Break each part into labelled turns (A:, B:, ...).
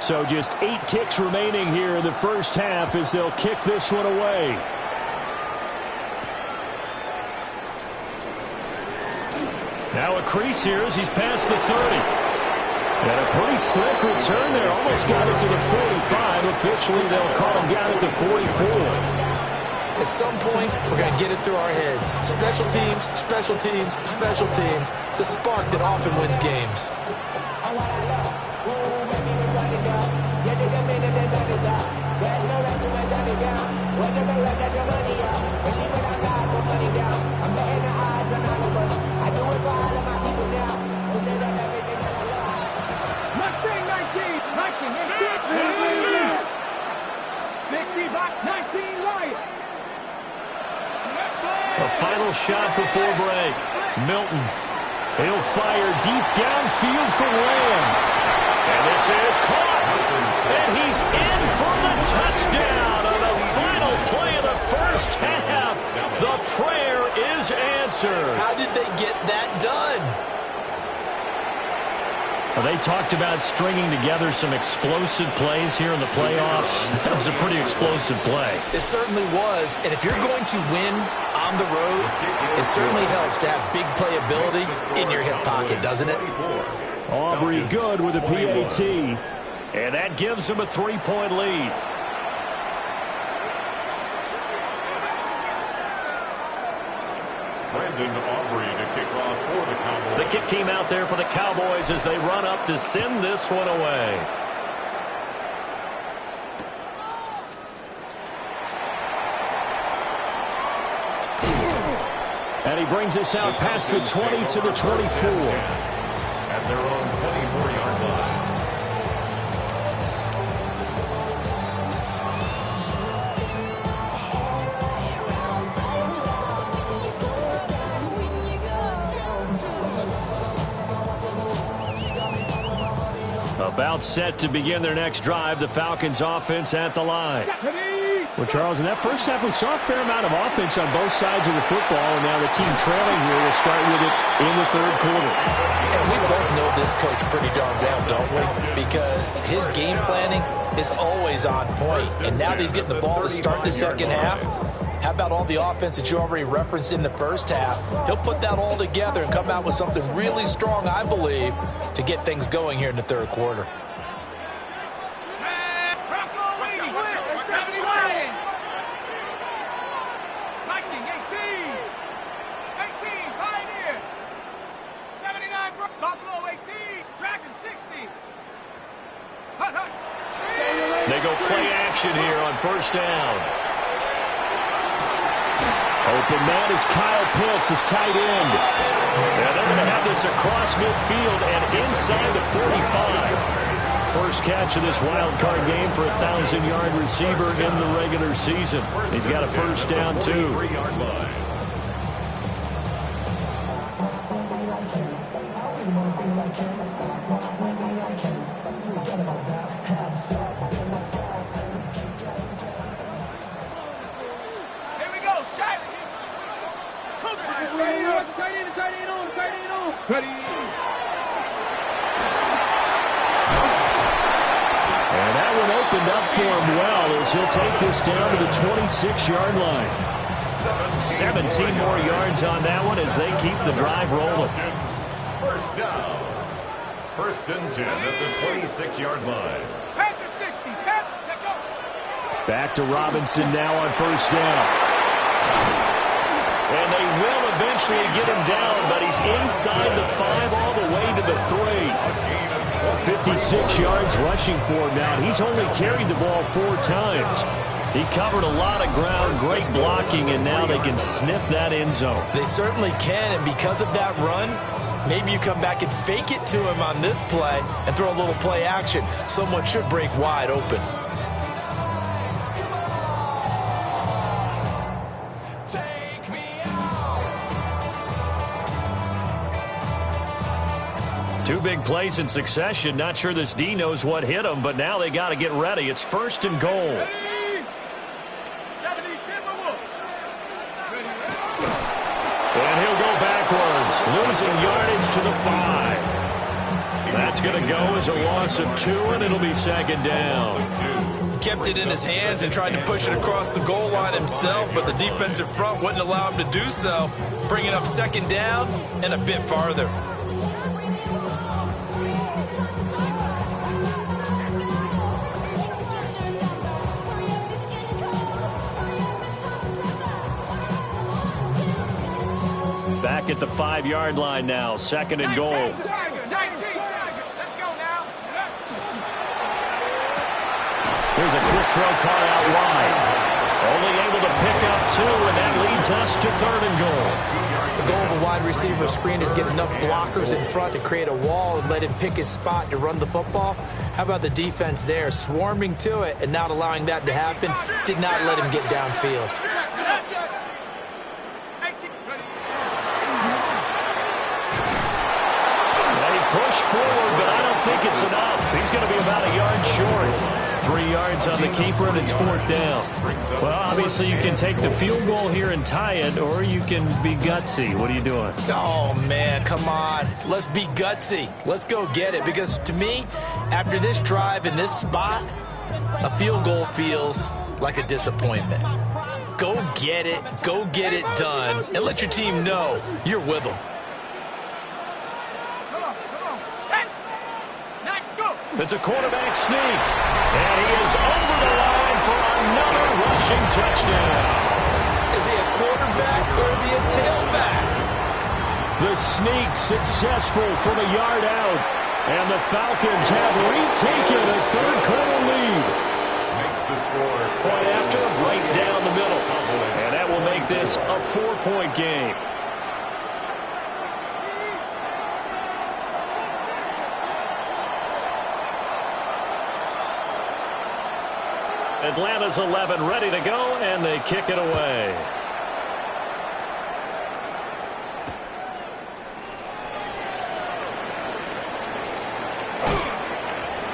A: So just 8 ticks remaining here in the first half as they'll kick this one away. Now a crease here as he's past the 30. And a pretty slick return there. Almost got it to the 45. Officially, they'll call him down at the 44.
B: At some point, we're going to get it through our heads. Special teams, special teams, special teams. The spark that often wins games.
A: A final shot before break. Milton. He'll fire deep downfield for Lamb. And this is caught. And he's in for the touchdown on the final play of the first half. The prayer is answered.
B: How did they get that done?
A: Well, they talked about stringing together some explosive plays here in the playoffs. That was a pretty explosive play.
B: It certainly was. And if you're going to win on the road, it certainly helps to have big playability in your hip pocket, doesn't it?
A: Aubrey good with a PAT. And that gives him a 3-point lead.
C: Aubrey to kick off for the Cowboys.
A: The kick team out there for the Cowboys as they run up to send this one away. And he brings us out past the 20 to the 24.
C: At their own 24-yard line.
A: About set to begin their next drive, the Falcons offense at the line. Well, Charles, in that first half, we saw a fair amount of offense on both sides of the football, and now the team trailing here will start with it in the third quarter.
B: And we both know this coach pretty darn well, don't we? Because his game planning is always on point, and now that he's getting the ball to start the second half, how about all the offense that you already referenced in the first half? He'll put that all together and come out with something really strong, I believe, to get things going here in the third quarter.
A: They go play action here on first down. Open man is Kyle Pitts, his tight end. And they're going to have this across midfield and inside the 45. First catch of this wild card game for a 1,000-yard receiver in the regular season. He's got a first down, too. And that one opened up for him well as he'll take this down to the 26-yard line. 17 more yards on that one as they keep the drive rolling.
C: First down. First and 10 at the 26-yard line.
A: Back to Robinson now on first down. And they will eventually get him down, but he's inside the 5 all the way to the 3. 56 yards rushing for him now. He's only carried the ball 4 times. He covered a lot of ground, great blocking, and now they can sniff that end zone.
B: They certainly can, and because of that run, maybe you come back and fake it to him on this play and throw a little play action. Someone should break wide open.
A: Two big plays in succession. Not sure this D knows what hit him, but now they got to get ready. It's first and goal. And he'll go backwards, losing yardage to the 5. That's That's going to go as a loss of 2, and it'll be second down.
B: He kept it in his hands and tried to push it across the goal line himself, but the defensive front wouldn't allow him to do so, bringing up second down and a bit farther.
A: Back at the 5-yard line now, second and goal.
D: 19. Let's go now.
A: Here's a quick throw caught out wide. Only able to pick up 2, and that leads us to third and goal.
B: The goal of a wide receiver screen is get enough blockers in front to create a wall and let him pick his spot to run the football. How about the defense there, swarming to it and not allowing that to happen? Did not let him get downfield.
A: Push forward, but I don't think it's enough. He's going to be about a yard short. 3 yards on the keeper, and it's fourth down. Well, obviously you can take the field goal here and tie it, or you can be gutsy. What are you doing?
B: Oh, man, come on. Let's be gutsy. Let's go get it, because to me, after this drive in this spot, a field goal feels like a disappointment. Go get it done, and let your team know you're with them.
A: It's a quarterback sneak, and he is over the line for another rushing touchdown.
B: Is he a quarterback or is he a tailback?
A: The sneak successful from a yard out, and the Falcons have retaken a third-quarter lead.
C: Makes the score.
A: Point after, right down the middle, and that will make this a 4-point game. Atlanta's 11 ready to go, and they kick it away.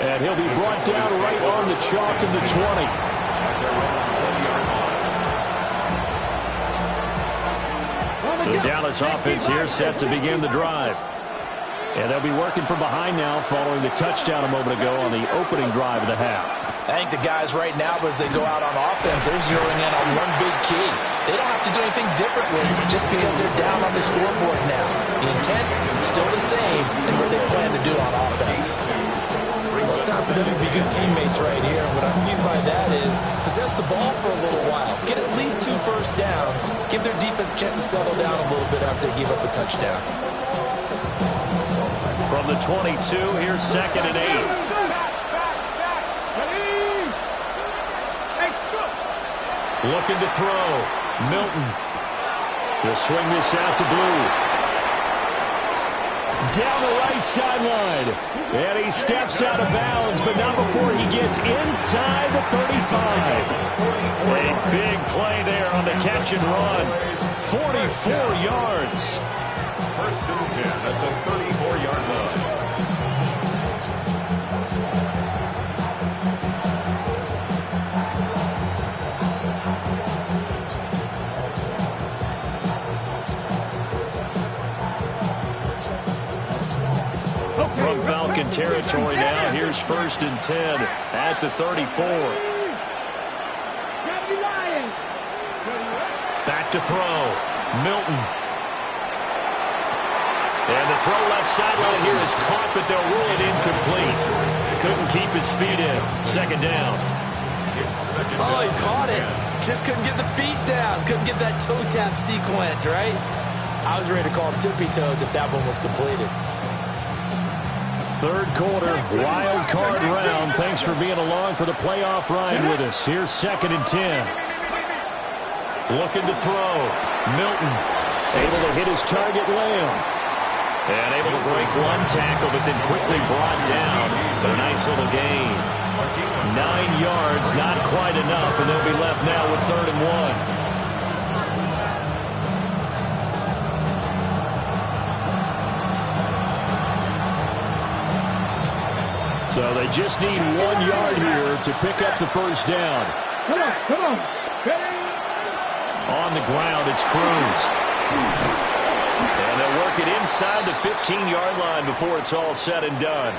A: And he'll be brought down right on the chalk of the 20. The Dallas offense here set to begin the drive. And they'll be working from behind now following the touchdown a moment ago on the opening drive of the half.
B: I think the guys right now, as they go out on offense, they're zeroing in on one big key. They don't have to do anything differently just because they're down on the scoreboard now. The intent is still the same in what they plan to do on offense. Well, it's time for them to be good teammates right here. And what I mean by that is possess the ball for a little while. Get at least 2 first downs. Give their defense a chance to settle down a little bit after they give up a touchdown.
A: From the 22, here's second and 8. Looking to throw. Milton. He'll swing this out to Blue. Down the right sideline. And he steps out of bounds, but not before he gets inside the 35. A big play there on the catch and run. 44 yards.
C: First and 10 at the 34-yard line.
A: From Falcon territory now, here's first and 10 at the 34. Back to throw. Milton. And the throw left sideline here is caught, but they'll rule it incomplete. Couldn't keep his feet in. Second down.
B: Oh, he caught it. Just couldn't get the feet down. Couldn't get that toe tap sequence, right? I was ready to call him tippy toes if that one was completed.
A: Third quarter, wild card round. Thanks for being along for the playoff ride with us. Here's second and 10. Looking to throw. Milton able to hit his target, Lamb. And able to break one tackle, but then quickly brought down. But a nice little gain. 9 yards, not quite enough, and they'll be left now with third and 1. So they just need 1 yard here to pick up the first down.
D: Come on.
A: On the ground, it's Cruz. And they'll work it inside the 15-yard line before it's all said and done.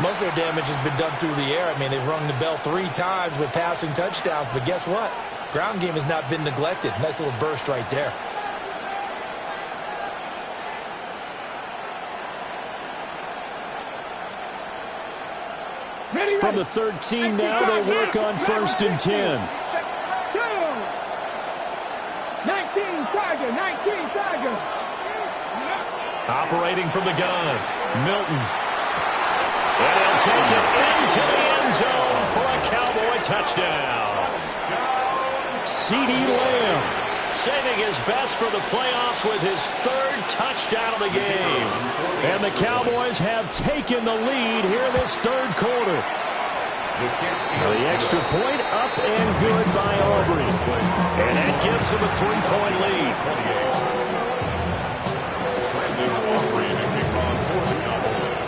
B: Most of their damage has been done through the air. I mean, they've rung the bell 3 times with passing touchdowns, but guess what? Ground game has not been neglected. Nice little burst right there.
A: From the 13 now, they work on 1st and 10.
D: 19 Tiger.
A: Operating from the gun, Milton. And he'll take it into the end zone for a Cowboy touchdown. CeeDee Lamb saving his best for the playoffs with his 3rd touchdown of the game. And the Cowboys have taken the lead here in this 3rd quarter. The extra point up and good by Aubrey. And that gives him a 3-point lead.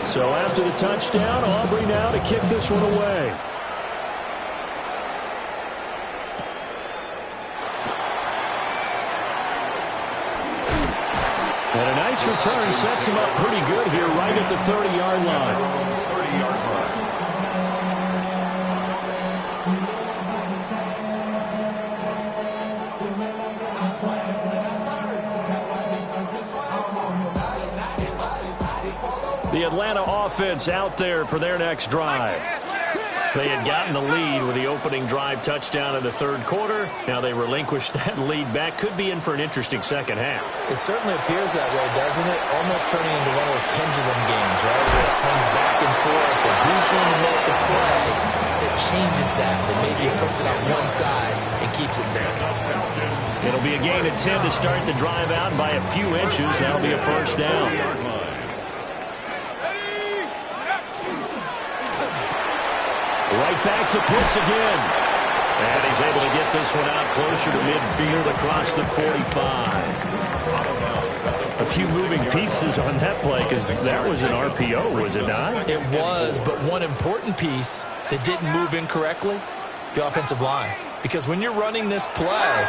A: So after the touchdown, Aubrey now to kick this one away. And a nice return sets him up pretty good here right at the 30-yard line. The Atlanta offense out there for their next drive. They had gotten the lead with the opening drive touchdown in the 3rd quarter. Now they relinquished that lead back. Could be in for an interesting second half.
B: It certainly appears that way, doesn't it? Almost turning into one of those pendulum games, right? Where it swings back and forth, and who's going to make the play that changes that maybe it puts it on one side and keeps it there.
A: It'll be a gain of 10 to start the drive out, and by a few inches, that'll be a 1st down. Right back to Pitts again. And he's able to get this one out closer to midfield across the 45. A few moving pieces on that play because that was an RPO, was it not?
B: It was, but one important piece that didn't move incorrectly, the offensive line. Because when you're running this play,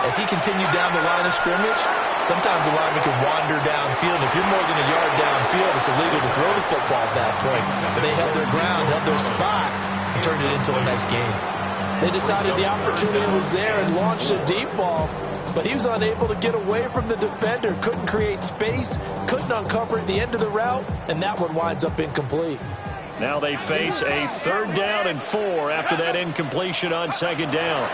B: as he continued down the line of scrimmage, sometimes the lineman can wander downfield. If you're more than a yard downfield, it's illegal to throw the football at that point. But they held their ground, held their spot, and turned it into a nice game.
E: They decided the opportunity was there and launched a deep ball, but he was unable to get away from the defender, couldn't create space, couldn't uncover at the end of the route, and that one winds up incomplete.
A: Now they face a 3rd down and 4 after that incompletion on 2nd down.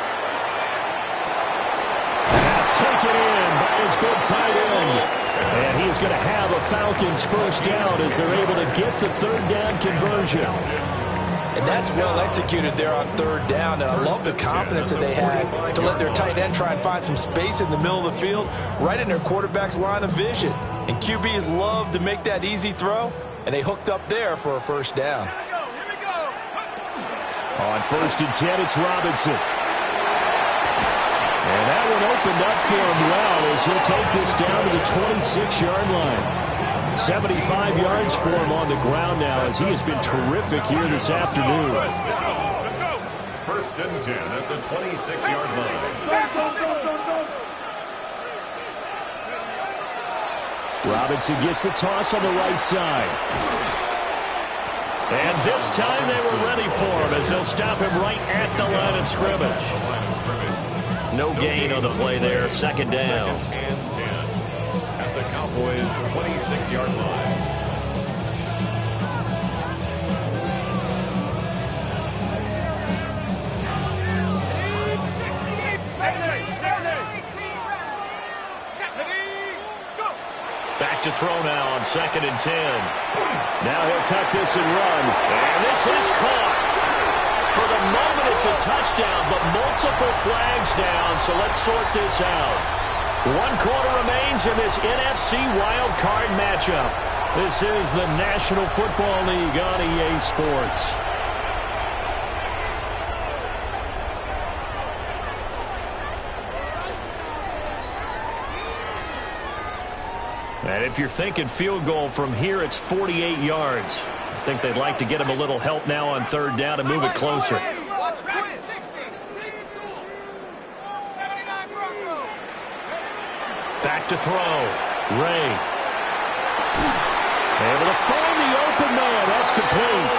A: That's taken in by his big tight end. And he's going to have a Falcons 1st down as they're able to get the 3rd down conversion.
B: And that's well executed there on 3rd down. And I love the confidence that they had to let their tight end try and find some space in the middle of the field, right in their quarterback's line of vision. And QBs love to make that easy throw, and they hooked up there for a 1st down.
A: On 1st and 10, it's Robinson. And that one opened up for him well as he'll take this down to the 26-yard line. 75 yards for him on the ground now as he has been terrific here this afternoon.
C: 1st and 10 at the 26-yard line.
A: Robinson gets the toss on the right side. And this time they were ready for him as they'll stop him right at the line of scrimmage. No gain on the play there. 2nd down.
C: 2nd and 10 at the Cowboys' 26-yard line.
A: Back to throw now on 2nd and 10. Now he'll tuck this and run. And this is caught. For the moment, it's a touchdown, but multiple flags down, so let's sort this out. 1 quarter remains in this NFC wild card matchup. This is the National Football League on EA Sports. And if you're thinking field goal from here, it's 48 yards. I think they'd like to get him a little help now on 3rd down and move it closer. Back back to throw. Ray. Able to find the open man. That's complete.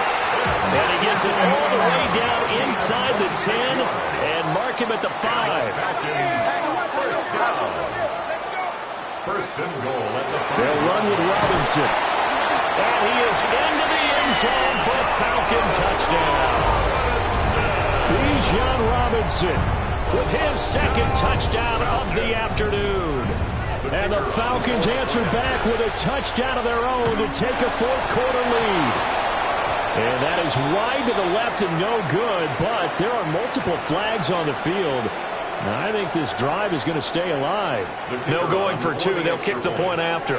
A: And he gets it all the way down inside the 10 and mark him at the 5.
C: First down. First and goal at the 5.
A: They'll run with Robinson. And he is into the end zone for a Falcon touchdown. Bijan Robinson with his second touchdown of the afternoon. And the Falcons answer back with a touchdown of their own to take a fourth-quarter lead. And that is wide to the left and no good, but there are multiple flags on the field. And I think this drive is going to stay alive.
E: No going for two. They'll kick the point after.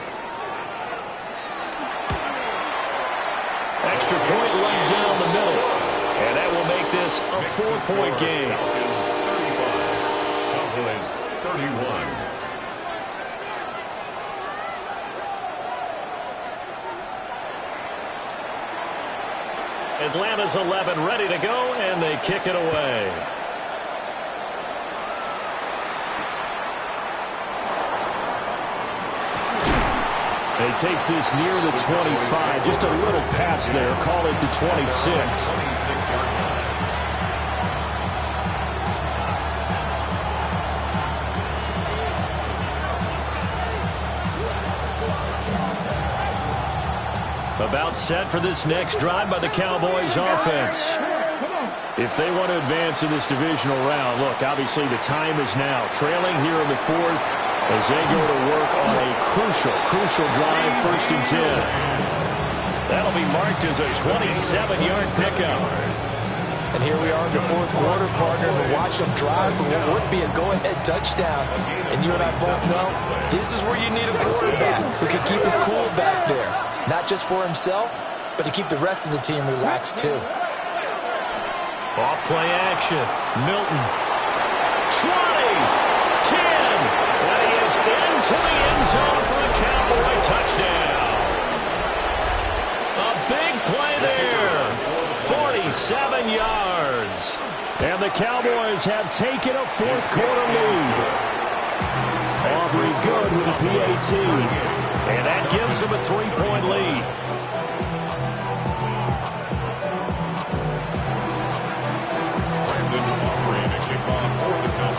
A: Extra point right down the middle. And that will make this a 4-point game.
C: Cowboys 31.
A: Atlanta's 11 ready to go, and they kick it away. He takes this near the 25, just a little pass there, call it the 26. About set for this next drive by the Cowboys offense. If they want to advance in this divisional round, look, obviously the time is now. Trailing here in the fourth as they go to work on a crucial drive, 1st and 10. That'll be marked as a 27-yard pickup.
B: And here we are in the fourth quarter, partner, to watch them drive for what would be a go-ahead touchdown. And you and I both know this is where you need a quarterback who can keep his cool back there. Not just for himself, but to keep the rest of the team relaxed, too.
A: Off-play action. Milton. 20. 10. And he is into the end zone for a Cowboy touchdown. A big play there. 47 yards. And the Cowboys have taken a fourth-quarter lead. Aubrey good with a PAT. And that gives them a 3-point lead.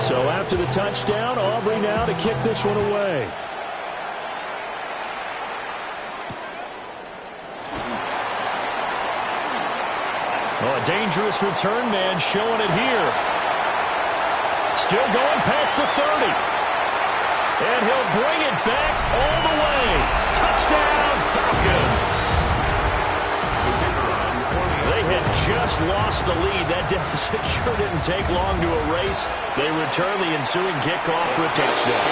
A: So after the touchdown, Aubrey now to kick this one away. Oh, a dangerous return man showing it here. Still going past the 30. And he'll bring it back all the way. Touchdown, Falcons. They had just lost the lead. That deficit sure didn't take long to erase. They return the ensuing kickoff for a touchdown.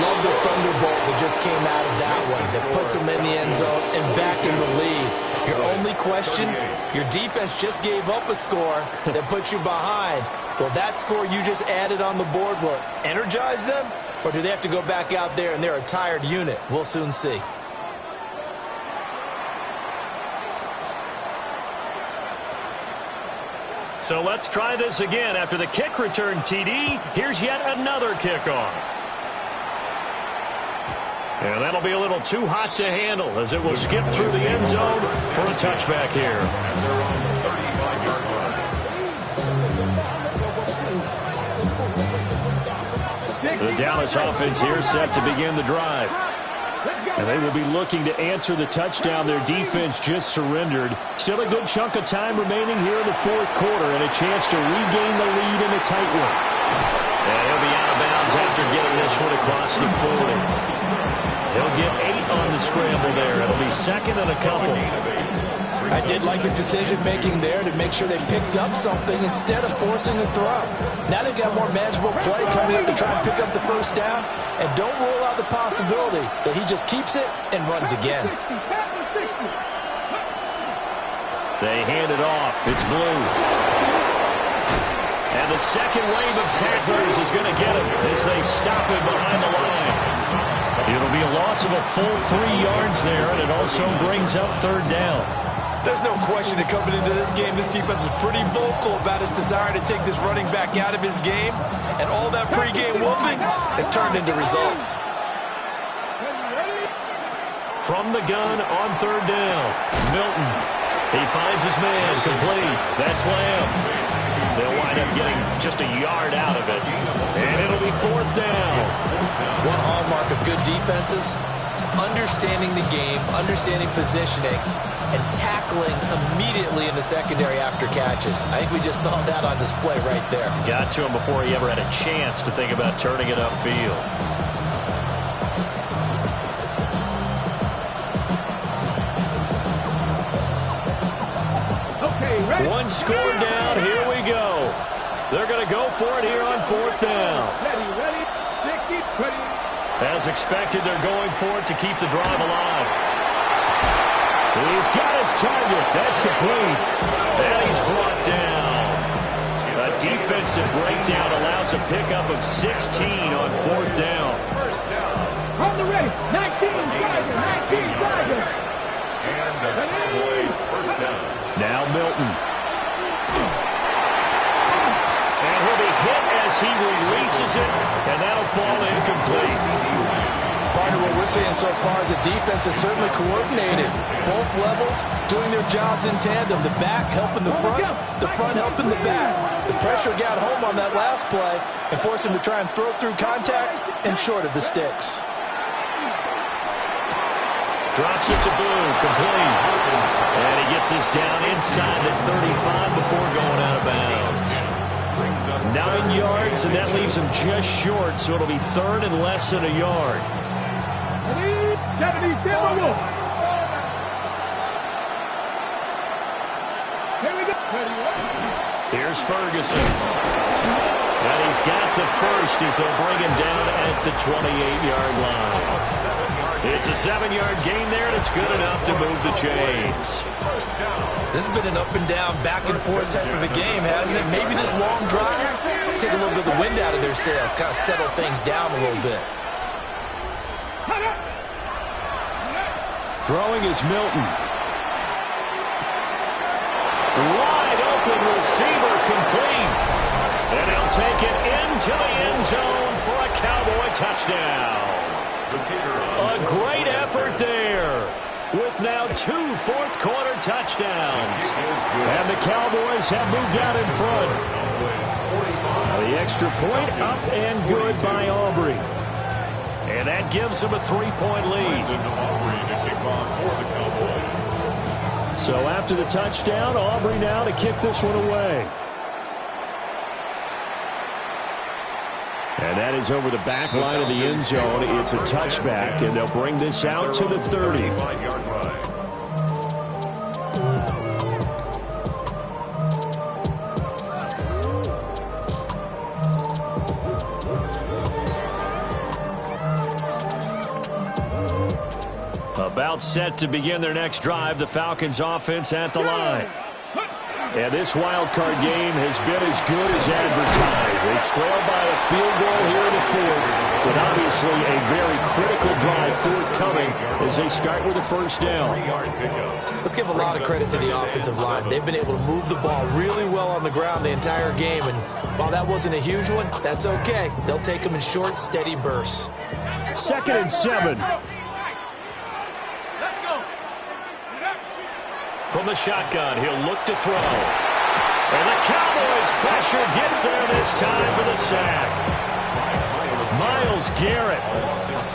B: Love the thunderbolt that just came out of that one. That puts them in the end zone and back in the lead. Your only question, your defense just gave up a score that put you behind. Well, that score you just added on the board will energize them? Or do they have to go back out there and they're a tired unit? We'll soon see.
A: So let's try this again. After the kick return TD, here's yet another kickoff. And that'll be a little too hot to handle as it will skip through the end zone for a touchback here.
C: And they're on the 35-yard line.
A: The Dallas offense here set to begin the drive. And they will be looking to answer the touchdown their defense just surrendered. Still a good chunk of time remaining here in the fourth quarter and a chance to regain the lead in a tight one. And he'll be out of bounds after getting this one across the 40. He'll get 8 on the scramble there. It'll be second and a couple.
B: I did like his decision-making there to make sure they picked up something instead of forcing a throw. Now they've got more manageable play coming up to try and pick up the first down. And don't rule out the possibility that he just keeps it and runs again.
A: They hand it off. It's Blue. And the second wave of tacklers is going to get him as they stop him behind the line. It'll be a loss of a full 3 yards there, and it also brings up third down.
B: There's no question that coming into this game, this defense was pretty vocal about its desire to take this running back out of his game. And all that pregame whooping has turned into results.
A: from the gun on third down. Milton. He finds his man. Complete. That's Lamb. They'll wind up getting just a yard out of it. And it'll be fourth down.
B: One hallmark of good defenses is understanding the game, understanding positioning, and tackling immediately in the secondary after catches. I think we just saw that on display right there.
A: Got to him before he ever had a chance to think about turning it upfield. One score down. Here we go. They're going to go for it here on fourth down.
D: Ready, 60, 20.
A: As expected, they're going for it to keep the drive alive. He's got his target. That's complete. And he's brought down. A defensive breakdown allows a pickup of 16 on fourth down.
D: On the ready. 19 Tigers.
C: And the Cowboy first down.
A: Now Milton. And he'll be hit as he releases it, and that'll fall incomplete.
E: Part of what we're seeing so far is the defense is certainly coordinated. Both levels doing their jobs in tandem. The back helping the front helping the back. The pressure got home on that last play and forced him to try and throw through contact and short of the sticks.
A: Drops it to Blue, complete. And he gets this down inside the 35 before going out of bounds. 9 yards, and that leaves him just short, so it'll be third and less than a yard. Here's Ferguson. And he's got the first as they'll bring him down at the 28-yard line. It's a 7-yard gain there, and it's good enough to move the chains.
B: This has been an up and down, back and forth type of a game, hasn't it? Maybe this long drive take a little bit of the wind out of their sails, kind of settle things down a little bit.
A: Throwing is Milton. Wide open receiver, complete. And they'll take it into the end zone for a Cowboy touchdown. A great effort there, with now 2 fourth-quarter touchdowns. And the Cowboys have moved out in front. The extra point up and good by Aubrey. And that gives them a 3-point lead. So after the touchdown, Aubrey now to kick this one away. And that is over the back line of the end zone. It's a touchback, and they'll bring this out to the 30. About set to begin their next drive, the Falcons offense at the line. And this wild card game has been as good as advertised. They trail by a field goal here in the fourth, but obviously a very critical drive forthcoming as they start with a first down.
B: Let's give a lot of credit to the offensive line. They've been able to move the ball really well on the ground the entire game, and while that wasn't a huge one, that's okay. They'll take them in short, steady bursts.
A: 2nd and 7. From the shotgun, he'll look to throw. And the Cowboys' pressure gets there this time for the sack. Myles Garrett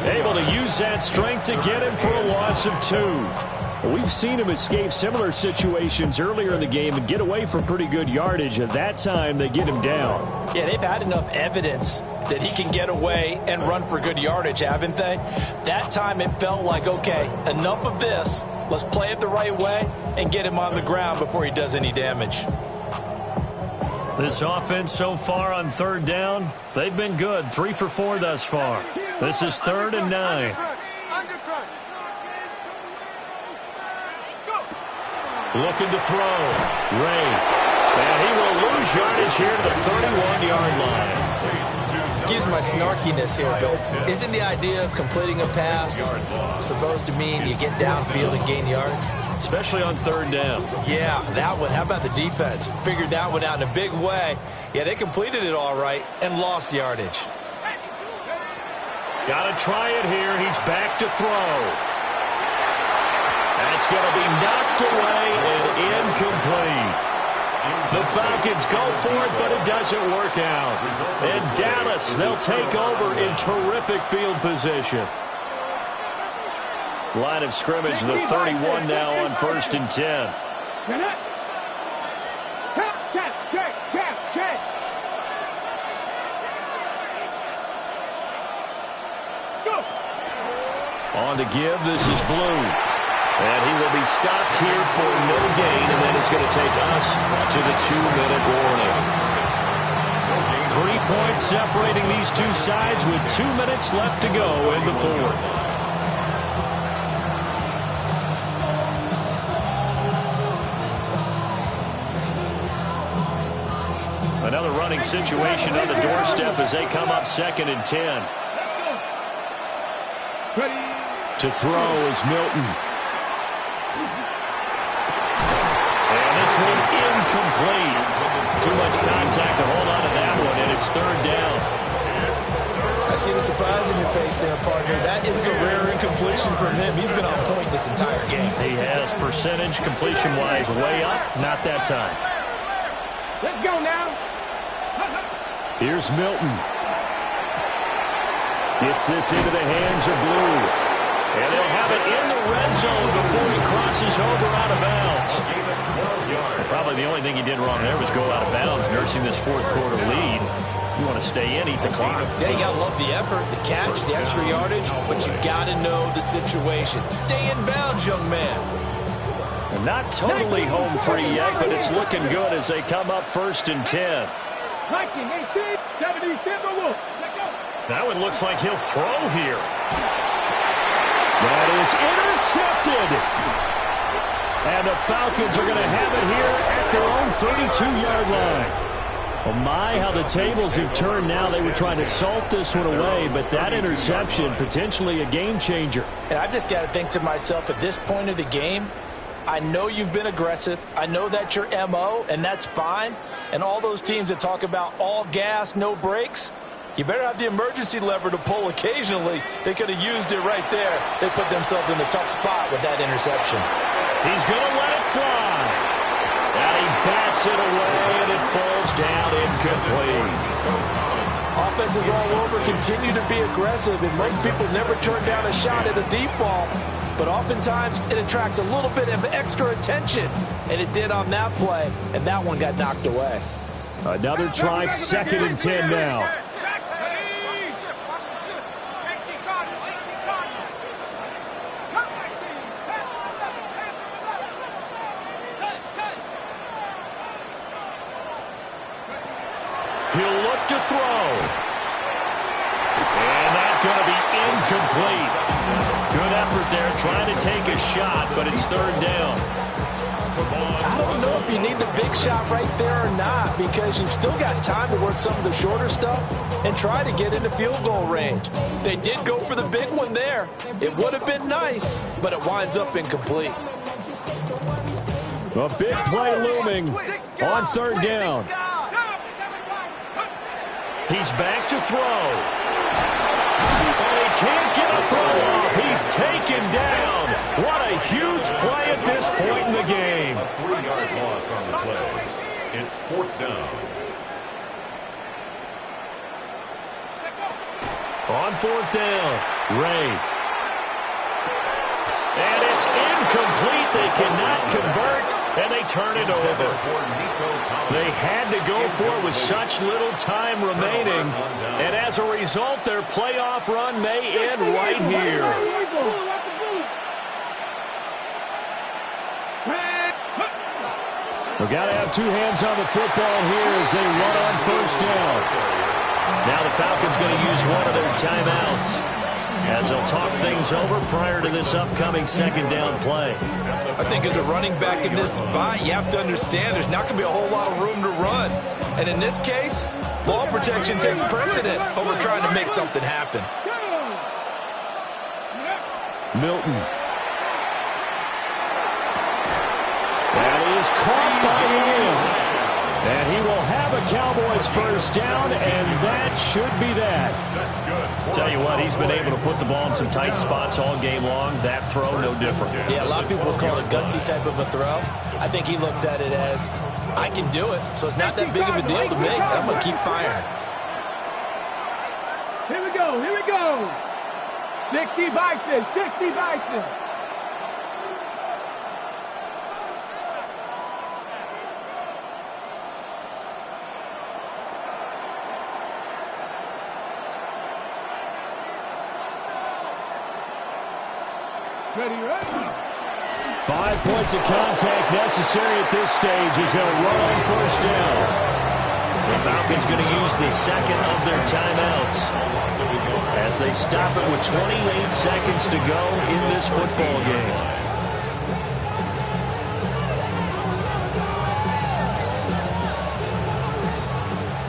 A: able to use that strength to get him for a loss of 2. We've seen him escape similar situations earlier in the game and get away from pretty good yardage. At that time, they get him down.
B: Yeah, they've had enough evidence that he can get away and run for good yardage, haven't they? That time it felt like, okay, enough of this. Let's play it the right way and get him on the ground before he does any damage.
A: This offense so far on third down, they've been good. 3 for 4 thus far. This is 3rd and 9. Looking to throw. Ray. And he will lose yardage here to the 31-yard line.
B: Excuse my snarkiness here, but isn't the idea of completing a pass supposed to mean you get downfield and gain yards?
A: Especially on third down.
B: Yeah, that one. How about the defense? Figured that one out in a big way. Yeah, they completed it all right and lost yardage.
A: Got to try it here. He's back to throw. That's going to be knocked away and incomplete. The Falcons go for it, but it doesn't work out. And Dallas, they'll take over in terrific field position. Line of scrimmage, the 31 now on 1st and 10. On to give, this is Blue. And he will be stopped here for no gain, and then it's going to take us to the 2-minute warning. 3 points separating these two sides with 2 minutes left to go in the fourth. Another running situation on the doorstep as they come up 2nd and 10. To throw is Milton. And this one incomplete. Too much contact to hold on to that one, and it's 3rd down.
B: I see the surprise in your face there, partner. That is a rare incompletion from him. He's been on point this entire game.
A: He has percentage completion-wise way up. Not that time.
D: Let's go now.
A: Here's Milton. Gets this into the hands of Blue. And they'll have it in the red zone before he crosses over out of bounds. Probably the only thing he did wrong there was go out of bounds, nursing this fourth quarter lead. You want to stay in, eat the clock.
B: Yeah, you got to love the effort, the catch, the extra yardage, but you got to know the situation. Stay in bounds, young man.
A: And not totally home free yet, but it's looking good as they come up 1st and 10. That one looks like he'll throw here. That is intercepted. And the Falcons are going to have it here at their own 32-yard line. Oh, my, how the tables have turned now. They were trying to salt this one away, but that interception, potentially a game changer.
B: And I've just got to think to myself, at this point of the game, I know you've been aggressive. I know that's your MO, and that's fine. And all those teams that talk about all gas, no brakes, you better have the emergency lever to pull occasionally. They could have used it right there. They put themselves in a tough spot with that interception.
A: He's going to let it fly. And he bats it away, and it falls down incomplete.
E: Offenses all over continue to be aggressive, and most people never turn down a shot at a deep ball. But oftentimes, it attracts a little bit of extra attention. And it did on that play, and that one got knocked away.
A: Another try, 2nd and 10 now. He'll look to throw. And that's going to be incomplete. Good effort there trying to take a shot, but it's 3rd down.
E: I don't know if you need the big shot right there or not, because you've still got time to work some of the shorter stuff and try to get into field goal range. They did go for the big one there. It would have been nice, but it winds up incomplete.
A: A big play looming on 3rd down. He's back to throw. And he can't get a throw off. He's taken down. What a huge play at this point in the game.
C: A 3-yard loss on the play. It's 4th down.
A: On 4th down, Ray. And it's incomplete. They cannot convert, and they turn it over. They had to go for it with such little time remaining, and as a result, their playoff run may end right here. We've got to have two hands on the football here as they run on 1st down. Now the Falcons going to use one of their timeouts as they'll talk things over prior to this upcoming 2nd down play.
B: I think as a running back in this spot, you have to understand there's not going to be a whole lot of room to run. And in this case, ball protection takes precedent over trying to make something happen.
A: Milton. That is caught by him. And he will have a Cowboys first down, and that should be that.
C: That's good.
A: Tell you what, he's been able to put the ball in some tight spots all game long. That throw, no different.
B: Yeah, a lot of people would call it a gutsy type of a throw. I think he looks at it as, I can do it, so it's not that big of a deal to me. I'm going to keep firing.
D: Here we go, here we go. 60 Bison, 60 Bison. Ready, ready.
A: 5 points of contact necessary at this stage as they'll run on first down. The Falcons going to use the second of their timeouts as they stop it with 28 seconds to go in this football game.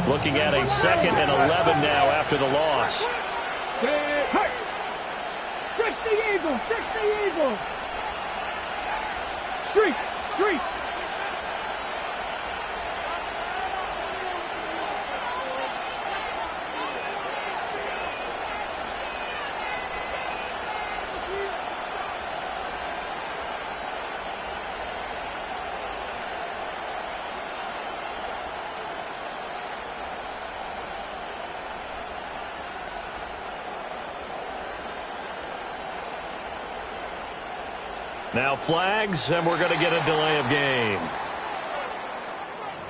A: Looking at a 2nd and 11 now after the loss.
D: Hey. 60 Eagles, 60 Eagles. Street.
A: Now flags, and we're going to get a delay of game.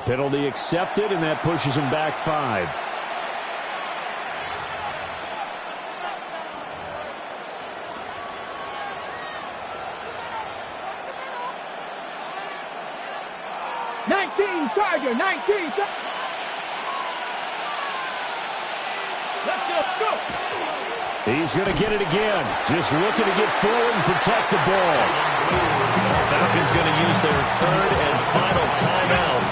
A: Penalty accepted, and that pushes him back 5.
D: Tiger, 19. Let's go.
A: He's going to get it again. Just looking to get forward and protect the ball. Falcons going to use their 3rd and final timeout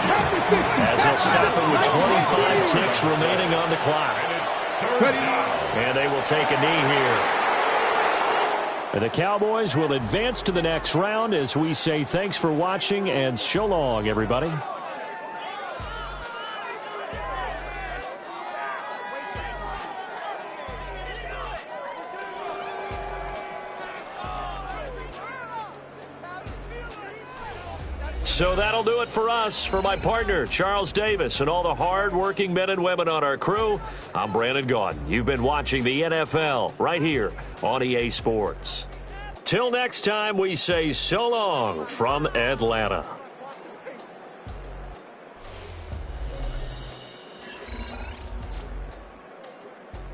A: as they'll stop it with 25 ticks remaining on the clock. And they will take a knee here. And the Cowboys will advance to the next round as we say thanks for watching and so long, everybody. So that'll do it for us. For my partner, Charles Davis, and all the hard-working men and women on our crew, I'm Brandon Gaudin. You've been watching the NFL right here on EA Sports. Till next time, we say so long from Atlanta.